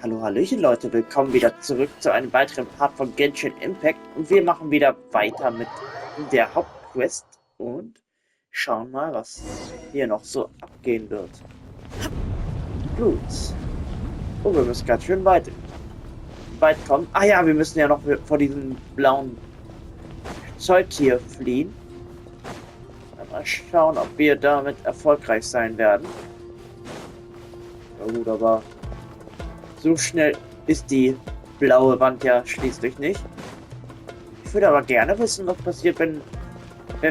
Hallo, hallöchen Leute, willkommen wieder zurück zu einem weiteren Part von Genshin Impact und wir machen wieder weiter mit der Hauptquest und schauen mal, was hier noch so abgehen wird. Gut. Oh, wir müssen ganz schön weit kommen. Ah ja, wir müssen ja noch vor diesem blauen Zeugtier fliehen. Mal schauen, ob wir damit erfolgreich sein werden. Ja gut, aber so schnell ist die blaue Wand ja schließlich nicht. Ich würde aber gerne wissen, was passiert, wenn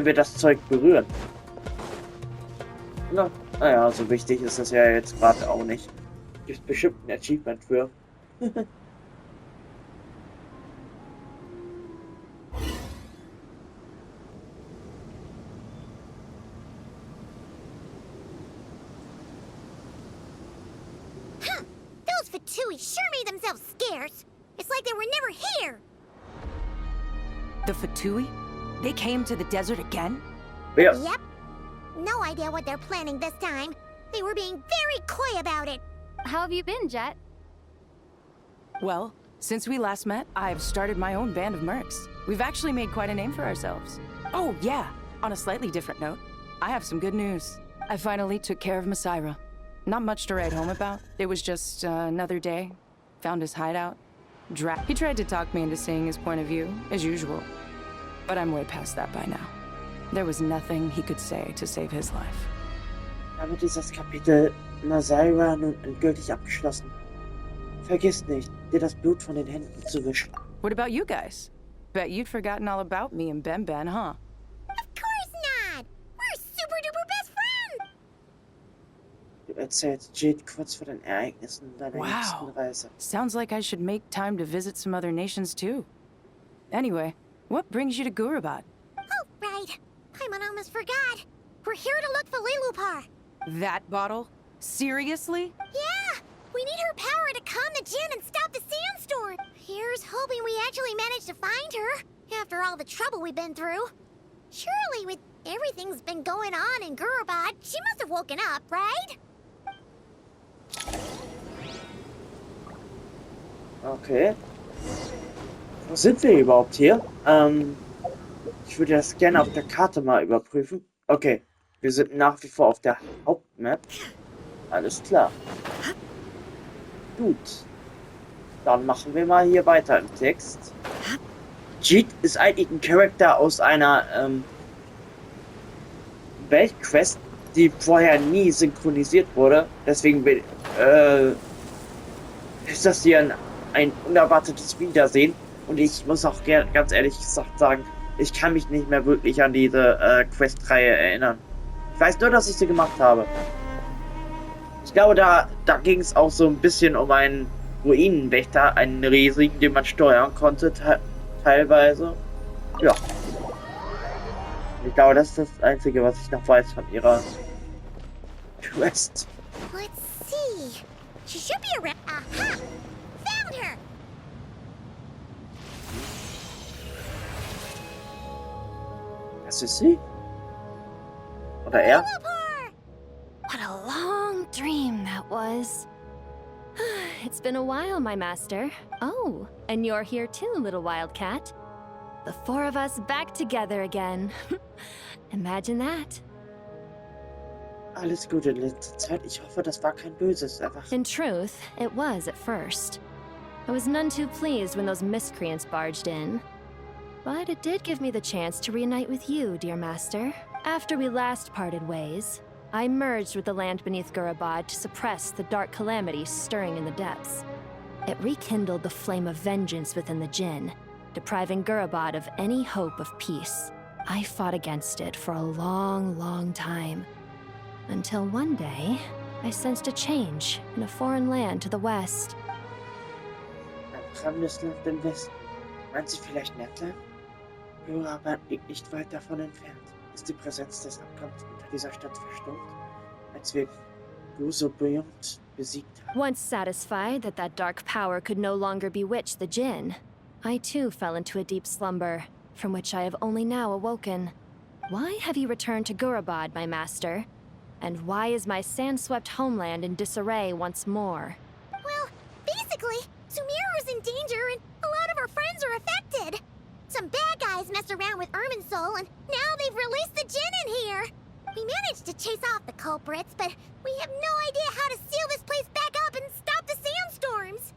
wir das Zeug berühren. Naja, so wichtig ist das ja jetzt gerade auch nicht. Gibt bestimmt ein Achievement für. Fatui sure made themselves scarce. It's like they were never here. The Fatui? They came to the desert again? Yeah. Yep. No idea what they're planning this time. They were being very coy about it. How have you been, Jet? Well, since we last met, I've started my own band of mercs. We've actually made quite a name for ourselves. Oh, yeah. On a slightly different note, I have some good news. I finally took care of Masaira. Not much to write home about. It was just another day. Found his hideout. He tried to talk me into seeing his point of view, as usual. But I'm way past that by now. There was nothing he could say to save his life. Damit ist das Kapitel Masaira nun endgültig abgeschlossen. Vergiss nicht, dir das Blut von den Händen zu wischen. What about you guys? Bet you'd forgotten all about me and Ben, huh? Of course not! We're super duper best friends! Du erzählst Jade kurz vor den Ereignissen deiner nächsten Reise. Sounds like I should make time to visit some other nations too. Anyway, what brings you to Gurabad? Oh, right. I almost forgot. We're here to look for Lilupar. That bottle? Seriously? Yeah! We need her power to calm the Jinn and stop the sandstorm. Here's hoping we actually manage to find her, after all the trouble we've been through. Surely, with everything's been going on in Gurabad, she must have woken up, right? Okay. Wo sind wir überhaupt hier? Ich würde das gerne auf der Karte mal überprüfen. Okay, wir sind nach wie vor auf der Hauptmap. Alles klar. Gut. Dann machen wir mal hier weiter im Text. Jade ist eigentlich ein Charakter aus einer Weltquest, die vorher nie synchronisiert wurde. Deswegen ist das hier ein unerwartetes Wiedersehen. Und ich muss auch ganz ehrlich gesagt sagen, ich kann mich nicht mehr wirklich an diese Quest-Reihe erinnern. Ich weiß nur, dass ich sie gemacht habe. Ich glaube, da ging es auch so ein bisschen um einen Ruinenwächter, einen riesigen, den man steuern konnte, teilweise. Ja. Ich glaube, das ist das Einzige, was ich noch weiß von ihrer Quest. Let's see. She should be around. Aha! Found her! Das ist sie? Oder er? Lilupar! What a long dream that was. It's been a while, my master. Oh, and you're here too, little wildcat. The four of us back together again. Imagine that. Alles Gute in letzter Zeit. Ich hoffe, das war kein Böses. Einfach. In truth, it was at first. I was none too pleased when those miscreants barged in. But it did give me the chance to reunite with you, dear master. After we last parted ways, I merged with the land beneath Gurabad to suppress the dark calamity stirring in the depths. It rekindled the flame of vengeance within the Jinn, depriving Gurabad of any hope of peace. I fought against it for a long time, until one day, I sensed a change in a foreign land to the west. Ein fremdes Land im Westen. Meint sie vielleicht Nettland? Gurabad liegt nicht weit davon entfernt. Ist die Präsenz des Abgrunds unter dieser Stadt verstummt, als wir Gusobryont besiegt haben. Once satisfied that that dark power could no longer bewitch the Jinn, I too fell into a deep slumber, from which I have only now awoken. Why have you returned to Gurabad, my master? And why is my sand-swept homeland in disarray once more? Well, these messed around with Irminsul, and now they've released the Djinn in here. We managed to chase off the culprits, but we have no idea how to seal this place back up and stop the sandstorms.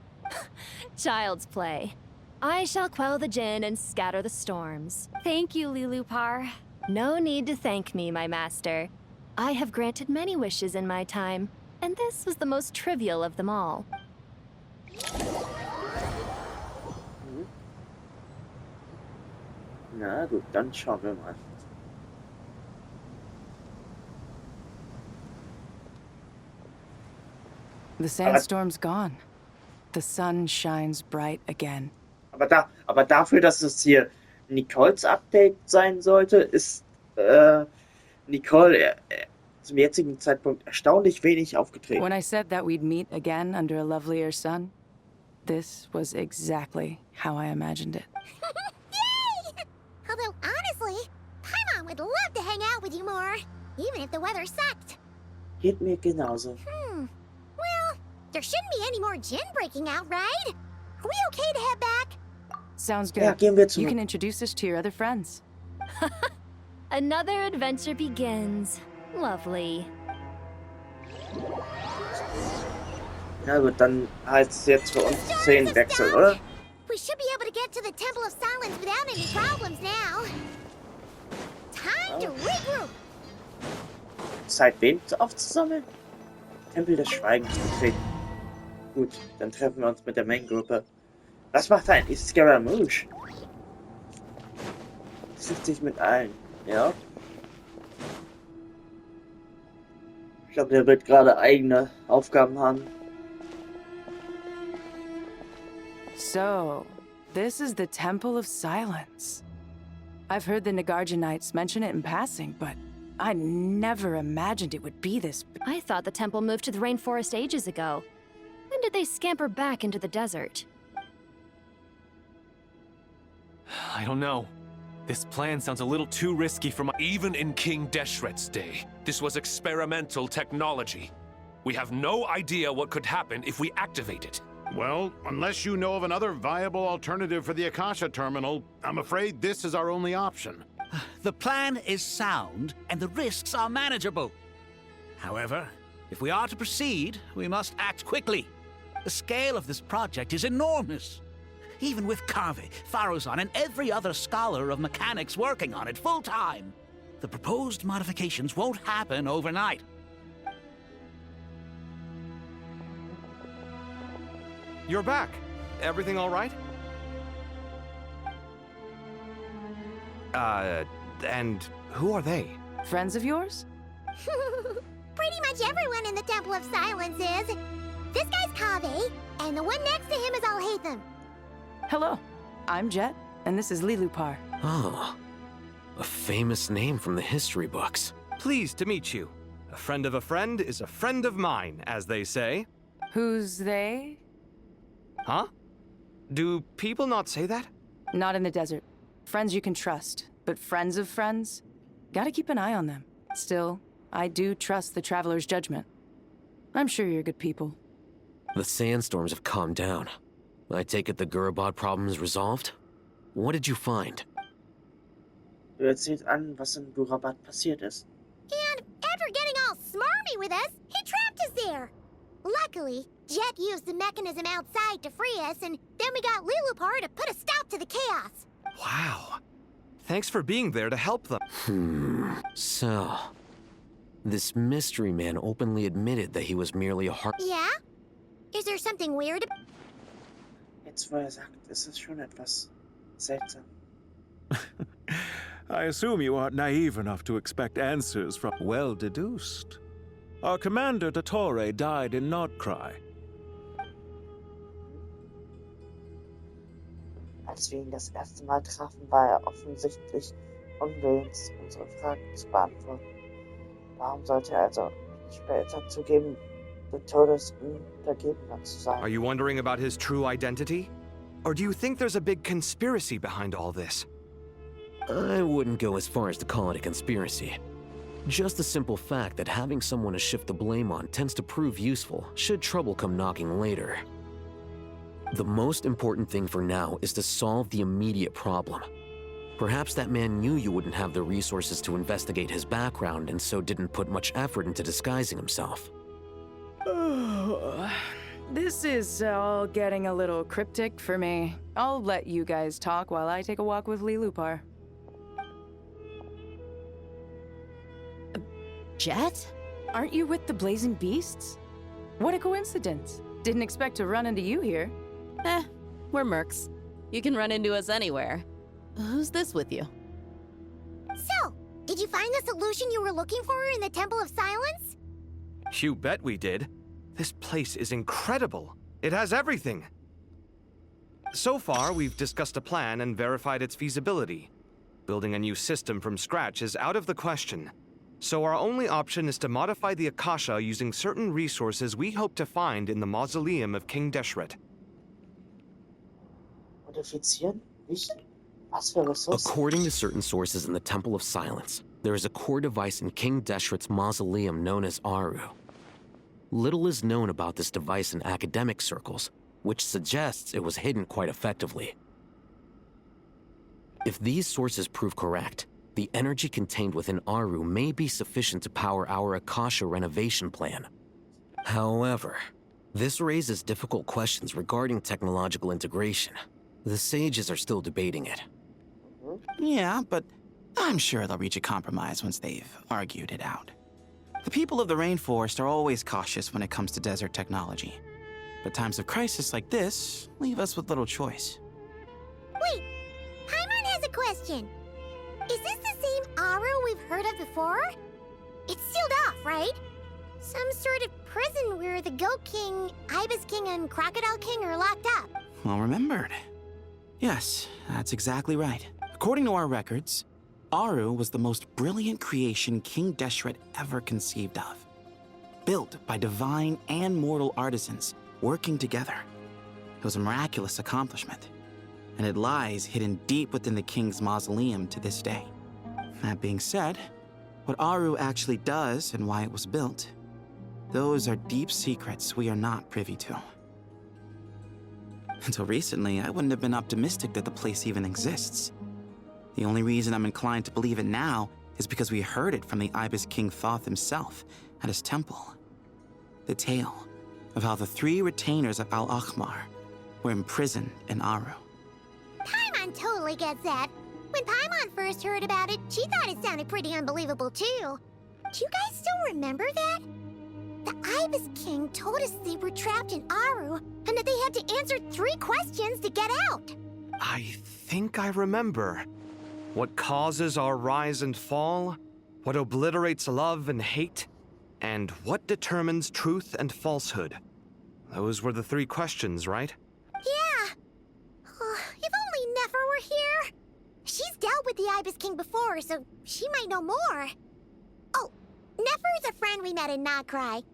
Child's play. I shall quell the Djinn and scatter the storms. Thank you, Lilupar. No need to thank me, my master. I have granted many wishes in my time, and this was the most trivial of them all. Na gut, dann schauen wir mal. The sandstorm's gone. The sun shines bright again. Aber dafür, dass es hier Nicoles Update sein sollte, ist Nicole zum jetzigen Zeitpunkt erstaunlich wenig aufgetreten. When I said that we'd meet again under a lovelier sun, this was exactly how I imagined it. Yay! Although, honestly, Paimon would love to hang out with you more, even if the weather sucked. Geht mir genauso. Well, there shouldn't be any more Djinn breaking out, right? Are we okay to head back? Sounds good. Ja, gehen wir You zurück. can introduce us to your other friends. Another adventure begins. Lovely. Na gut, dann heißt es jetzt für uns Szenenwechsel, oder? We should be able to get to the Temple of Silence without any problems now. Time to regroup. Zeit, wen aufzusammeln? Tempel des Schweigens betreten. Gut, dann treffen wir uns mit der Main-Gruppe. Was macht eigentlich Scaramouche? Trifft sich mit allen, ja? Ich glaube, der wird gerade eigene Aufgaben haben. So, this is the Temple of Silence. I've heard the Nagarjanites mention it in passing, but I never imagined it would be this. I thought the temple moved to the rainforest ages ago. When did they scamper back into the desert? I don't know. This plan sounds a little too risky for my— Even in King Deshret's day, this was experimental technology. We have no idea what could happen if we activate it. Well, unless you know of another viable alternative for the Akasha terminal, I'm afraid this is our only option. The plan is sound, and the risks are manageable. However, if we are to proceed, we must act quickly. The scale of this project is enormous. Even with Carvey, Farozan, and every other scholar of mechanics working on it full-time, the proposed modifications won't happen overnight. You're back. Everything all right? And who are they? Friends of yours? Pretty much everyone in the Temple of Silence is. This guy's Kaveh, and the one next to him is Alhaitham. Hello, I'm Jet, and this is Lilupar. Oh, a famous name from the history books. Pleased to meet you. A friend of a friend is a friend of mine, as they say. Who's they? Huh? Do people not say that? Not in the desert. Friends you can trust, but friends of friends? Gotta keep an eye on them. Still, I do trust the Traveler's judgment. I'm sure you're good people. The sandstorms have calmed down. I take it the Gurabad problem is resolved? What did you find? Du erzählst an, was in Gurabat passiert ist. And after getting all smarmy with us, he trapped us there. Luckily, Jet used the mechanism outside to free us, and then we got Lilupar to put a stop to the chaos. Wow. Thanks for being there to help them. So, this mystery man openly admitted that he was merely a Yeah? Is there something weird? Jetzt, wo sagt, ist es schon etwas seltsam. I assume you aren't naive enough to expect answers from— Well deduced. Our commander, Dottore, died in Nordcry. Als wir ihn das erste Mal trafen, war er offensichtlich unwillens, unsere Fragen zu beantworten. Warum sollte er also später zugeben, Dottores Untergebener zu sein? Are you wondering about his true identity? Or do you think there's a big conspiracy behind all this? I wouldn't go as far as to call it a conspiracy. Just the simple fact that having someone to shift the blame on tends to prove useful should trouble come knocking later. The most important thing for now is to solve the immediate problem. Perhaps that man knew you wouldn't have the resources to investigate his background and so didn't put much effort into disguising himself. This is all getting a little cryptic for me. I'll let you guys talk while I take a walk with Lee Lupar. Jet? Aren't you with the Blazing Beasts? What a coincidence. Didn't expect to run into you here. We're mercs. You can run into us anywhere. Who's this with you? So, did you find the solution you were looking for in the Temple of Silence? You bet we did. This place is incredible. It has everything. So far, we've discussed a plan and verified its feasibility. Building a new system from scratch is out of the question. So our only option is to modify the Akasha using certain resources we hope to find in the mausoleum of King Deshret. Modifizieren? Wie? Was für Ressourcen? According to certain sources in the Temple of Silence, there is a core device in King Deshret's mausoleum known as Aru. Little is known about this device in academic circles, which suggests it was hidden quite effectively. If these sources prove correct, the energy contained within Aru may be sufficient to power our Akasha renovation plan. However, this raises difficult questions regarding technological integration. The sages are still debating it. Yeah, but I'm sure they'll reach a compromise once they've argued it out. The people of the rainforest are always cautious when it comes to desert technology. But times of crisis like this leave us with little choice. Wait, Paimon has a question. Is this the same Aru we've heard of before? It's sealed off, right? Some sort of prison where the Goat King, Ibis King, and Crocodile King are locked up. Well remembered. Yes, that's exactly right. According to our records, Aru was the most brilliant creation King Deshret ever conceived of. Built by divine and mortal artisans working together. It was a miraculous accomplishment, and it lies hidden deep within the king's mausoleum to this day. That being said, what Aru actually does and why it was built, those are deep secrets we are not privy to. Until recently, I wouldn't have been optimistic that the place even exists. The only reason I'm inclined to believe it now is because we heard it from the Ibis King Thoth himself at his temple. The tale of how the 3 retainers of Al-Akhmar were imprisoned in Aru. Paimon totally gets that. When Paimon first heard about it, she thought it sounded pretty unbelievable too. Do you guys still remember that? The Ibis King told us they were trapped in Aru and that they had to answer 3 questions to get out. I think I remember. What causes our rise and fall? What obliterates love and hate? And what determines truth and falsehood? Those were the 3 questions, right? Yeah. Oh, if only Nefer were here. She's dealt with the Ibis King before, so she might know more. Oh, Nefer's a friend we met in Notcry.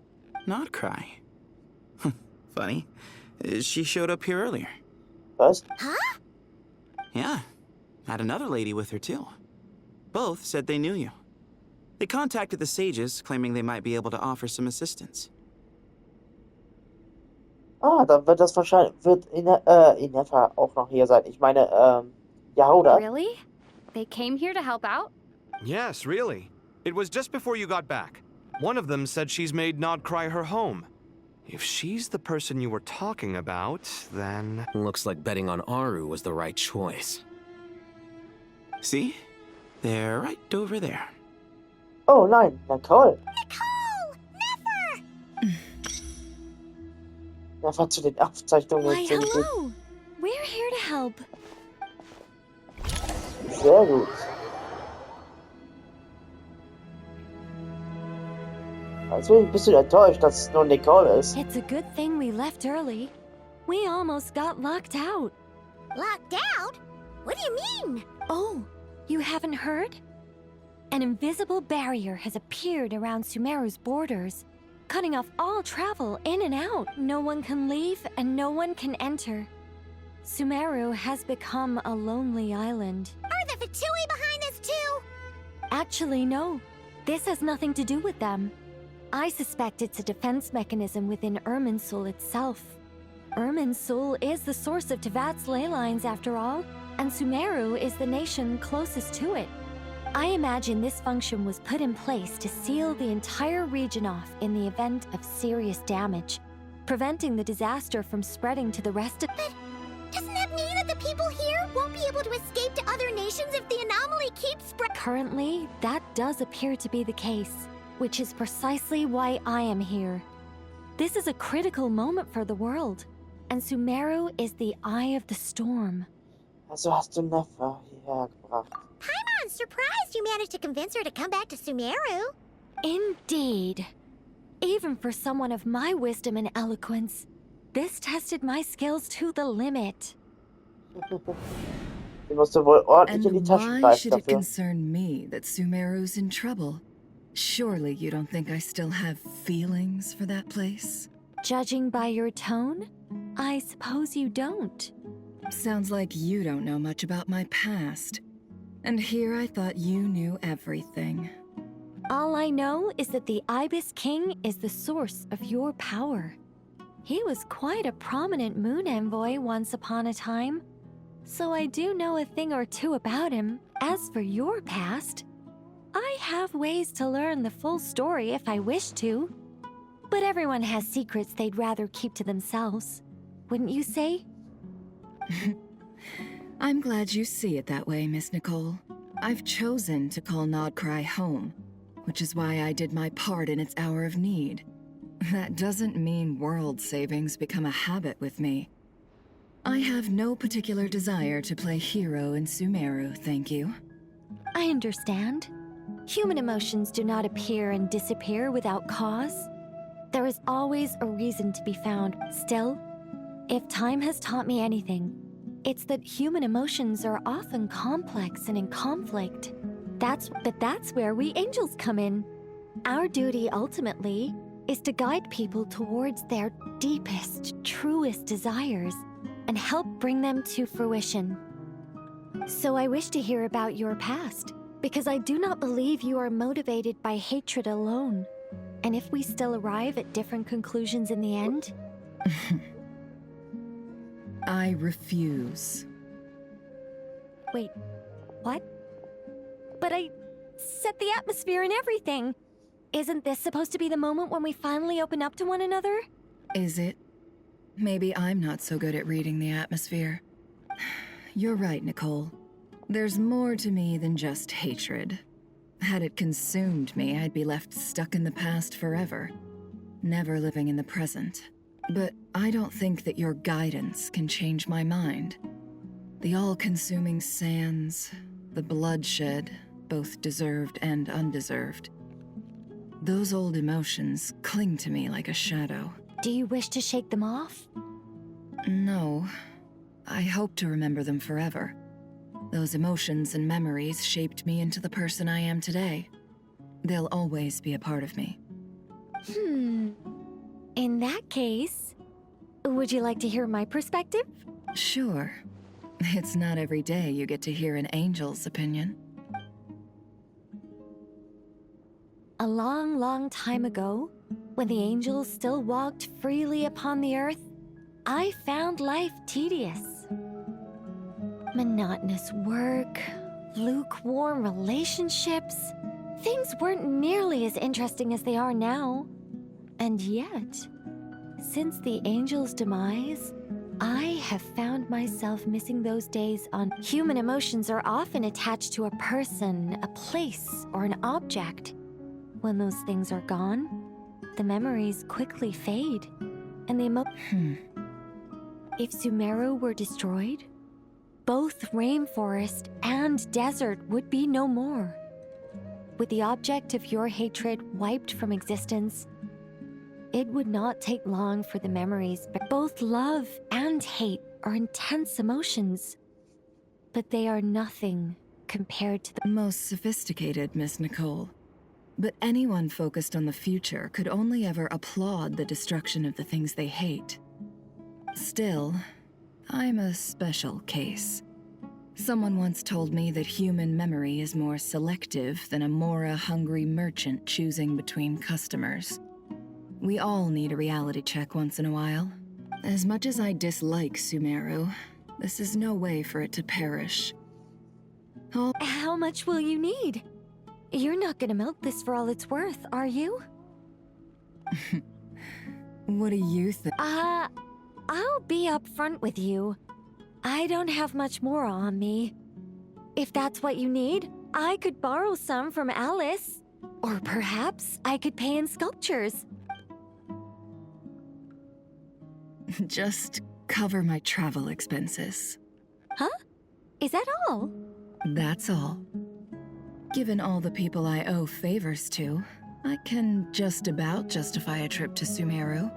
Notcry? Funny. She showed up here earlier. Was? Huh? Yeah. Had another lady with her too. Both said they knew you. They contacted the sages, claiming they might be able to offer some assistance. Ah, dann wird das wahrscheinlich, wird Ineffa auch noch hier sein. Ich meine, Yahoda. Really? They came here to help out? Yes, really. It was just before you got back. One of them said she's made Nodcry her home. If she's the person you were talking about, then... Looks like betting on Aru was the right choice. See? They're right over there. Oh nein, Nicole. Nicole! Nefer! Nefer zu den Aufzeichnungen. Why, hello! We're here to help. Sehr gut. Jetzt bin ich ein bisschen enttäuscht, dass es nur Nicole ist. It's a good thing we left early. We almost got locked out. Locked out? What do you mean? Oh, you haven't heard? An invisible barrier has appeared around Sumeru's borders, cutting off all travel in and out. No one can leave and no one can enter. Sumeru has become a lonely island. Are the Fatui behind this too? Actually, no. This has nothing to do with them. I suspect it's a defense mechanism within Irminsul itself. Irminsul is the source of Tevat's ley lines, after all. and Sumeru is the nation closest to it. I imagine this function was put in place to seal the entire region off in the event of serious damage, preventing the disaster from spreading to the rest of— But doesn't that mean that the people here won't be able to escape to other nations if the anomaly keeps spreading? Currently, that does appear to be the case, which is precisely why I am here. This is a critical moment for the world, and Sumeru is the eye of the storm. Also hast du Neffe hierher gebracht. Paimon's surprised you managed to convince her to come back to Sumeru. Indeed. Even for someone of my wisdom and eloquence, this tested my skills to the limit. Du musst wohl ordentlich in die And Taschen why greifen should it dafür. concern me that Sumeru's in trouble? Surely you don't think I still have feelings for that place? Judging by your tone, I suppose you don't. Sounds like you don't know much about my past. And here I thought you knew everything. All I know is that the Ibis King is the source of your power. He was quite a prominent moon envoy once upon a time, so I do know a thing or two about him. As for your past, I have ways to learn the full story if I wish to. But everyone has secrets they'd rather keep to themselves, wouldn't you say? I'm glad you see it that way, Miss Nicole. I've chosen to call Nodcry home, which is why I did my part in its hour of need. That doesn't mean world savings become a habit with me. I have no particular desire to play hero in Sumeru, thank you. I understand. Human emotions do not appear and disappear without cause. There is always a reason to be found. Still, if time has taught me anything, it's that human emotions are often complex and in conflict. That's where we angels come in. Our duty ultimately is to guide people towards their deepest, truest desires and help bring them to fruition. So I wish to hear about your past, because I do not believe you are motivated by hatred alone. And if we still arrive at different conclusions in the end? I refuse. Wait, what? But I set the atmosphere and everything. Isn't this supposed to be the moment when we finally open up to one another? Is it? Maybe I'm not so good at reading the atmosphere. You're right, Nicole. There's more to me than just hatred. Had it consumed me, I'd be left stuck in the past forever, never living in the present. But I don't think that your guidance can change my mind. The all-consuming sands, the bloodshed, both deserved and undeserved. Those old emotions cling to me like a shadow. Do you wish to shake them off? No. I hope to remember them forever. Those emotions and memories shaped me into the person I am today. They'll always be a part of me. In that case, would you like to hear my perspective? Sure. It's not every day you get to hear an angel's opinion. A long, long time ago, when the angels still walked freely upon the earth, I found life tedious. Monotonous work, lukewarm relationships. Things weren't nearly as interesting as they are now. And yet, since the angels' demise, I have found myself missing those days on— Human emotions are often attached to a person, a place, or an object. When those things are gone, the memories quickly fade, and the If Sumeru were destroyed, both rainforest and desert would be no more. With the object of your hatred wiped from existence, it would not take long for the memories. But both love and hate are intense emotions, but they are nothing compared to the— Most sophisticated, Miss Nicole. But anyone focused on the future could only ever applaud the destruction of the things they hate. Still, I'm a special case. Someone once told me that human memory is more selective than a Mora-hungry merchant choosing between customers. We all need a reality check once in a while. As much as I dislike Sumeru, This is no way for it to perish. Oh, How much will you need? You're not gonna milk this for all it's worth, are you? what do you think? I'll be upfront with you. I don't have much more on me. If that's what you need, I could borrow some from Alice. Or perhaps I could pay in sculptures. Just cover my travel expenses. Huh? Is that all? That's all. Given all the people I owe favors to, I can just about justify a trip to Sumeru.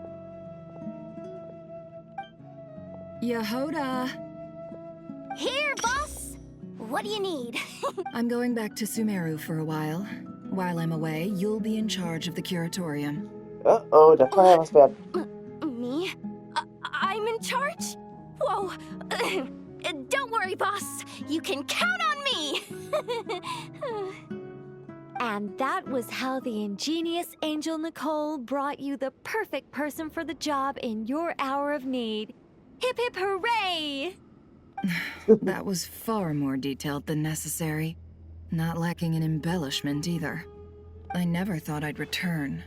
Yehoda! Here, boss! What do you need? I'm going back to Sumeru for a while. While I'm away, you'll be in charge of the curatorium. Uh-oh, da kann ja was werden. Me? I'm in charge? Whoa. Don't worry, boss. You can count on me. And that was how the ingenious Angel Nicole brought you the perfect person for the job in your hour of need. Hip hip hooray! That was far more detailed than necessary. Not lacking in embellishment either. I never thought I'd return.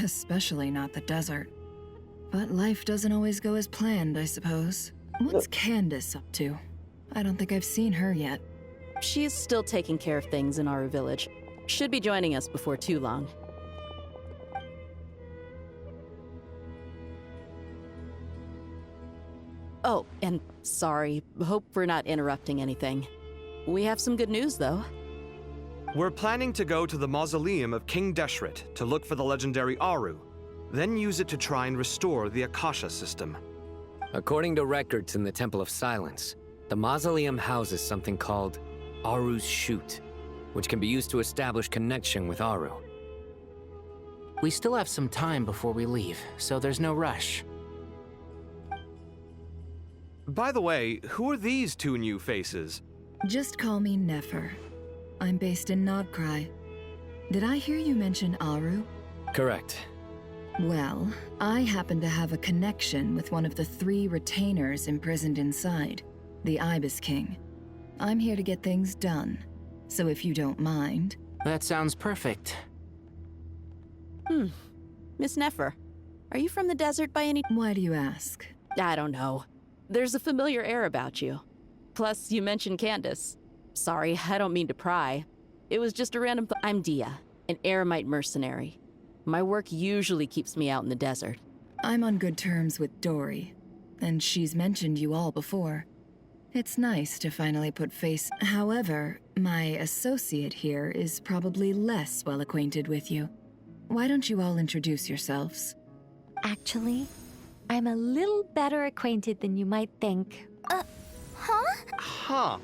Especially not the desert. But life doesn't always go as planned, I suppose. What's Candace up to? I don't think I've seen her yet. She's still taking care of things in our village. Should be joining us before too long. Oh, and sorry. Hope we're not interrupting anything. We have some good news, though. We're planning to go to the mausoleum of King Deshret to look for the legendary Aru, then use it to try and restore the Akasha system. According to records in the Temple of Silence, the mausoleum houses something called Aru's Chute, which can be used to establish connection with Aru. We still have some time before we leave, so there's no rush. By the way, who are these two new faces? Just call me Nefer. I'm based in Nodcry. Did I hear you mention Aru? Correct. Well, I happen to have a connection with one of the 3 retainers imprisoned inside, the Ibis King. I'm here to get things done, so if you don't mind... That sounds perfect. Miss Nefer, are you from the desert by any... Why do you ask? I don't know. There's a familiar air about you. Plus, you mentioned Candace. Sorry, I don't mean to pry. It was just a random I'm Dia, an Eremite mercenary. My work usually keeps me out in the desert. I'm on good terms with Dory, and she's mentioned you all before. It's nice to finally put face... However, my associate here is probably less well acquainted with you. Why don't you all introduce yourselves? Actually, I'm a little better acquainted than you might think. Huh.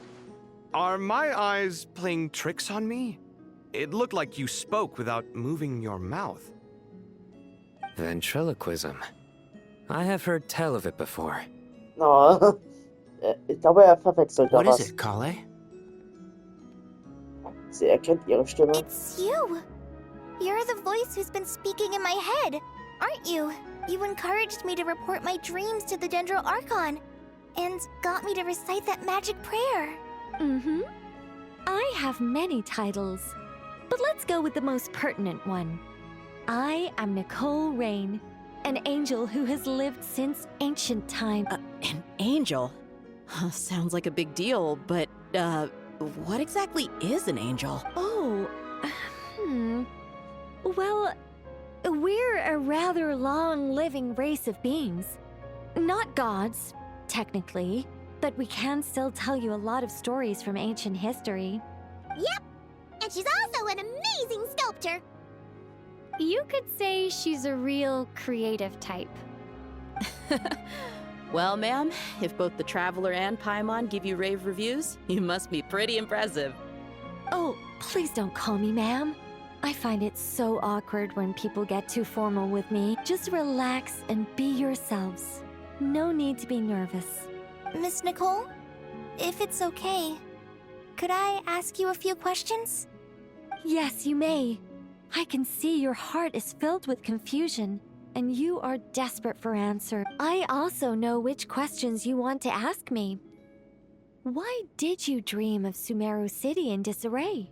Are my eyes playing tricks on me? It looked like you spoke without moving your mouth. Ventriloquism. I have heard tell of it before. Oh, ich glaube, verwechselt da What was. is it, Kale? Sie erkennt ihre Stimme. It's you! You're the voice who's been speaking in my head, aren't you? You encouraged me to report my dreams to the Dendro Archon, and got me to recite that magic prayer. Mm-hmm. I have many titles, but let's go with the most pertinent one. I am Nicole Rain, an angel who has lived since ancient time. An angel? Sounds like a big deal, but, what exactly is an angel? Oh, Well, we're a rather long-living race of beings. Not gods, technically, but we can still tell you a lot of stories from ancient history. Yep! And she's also an amazing sculptor! You could say she's a real creative type. Well, ma'am, if both the Traveler and Paimon give you rave reviews, you must be pretty impressive. Oh, please don't call me ma'am. I find it so awkward when people get too formal with me. Just relax and be yourselves. No need to be nervous. Miss Nicole, if it's okay, could I ask you a few questions? Yes, you may. I can see your heart is filled with confusion, and you are desperate for answer. I also know which questions you want to ask me. Why did you dream of Sumeru City in disarray?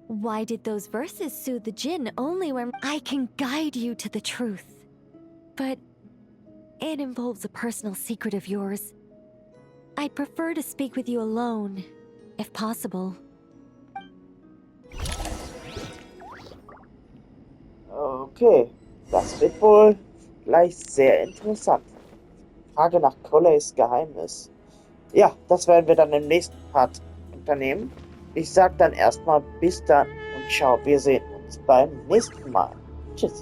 Why did those verses soothe the Jinn only when I can guide you to the truth? But it involves a personal secret of yours. I'd prefer to speak with you alone, if possible. Okay, das wird wohl gleich sehr interessant. Frage nach Colleys Geheimnis. Ja, das werden wir dann im nächsten Part unternehmen. Ich sag dann erstmal bis dann und ciao, wir sehen uns beim nächsten Mal. Tschüss.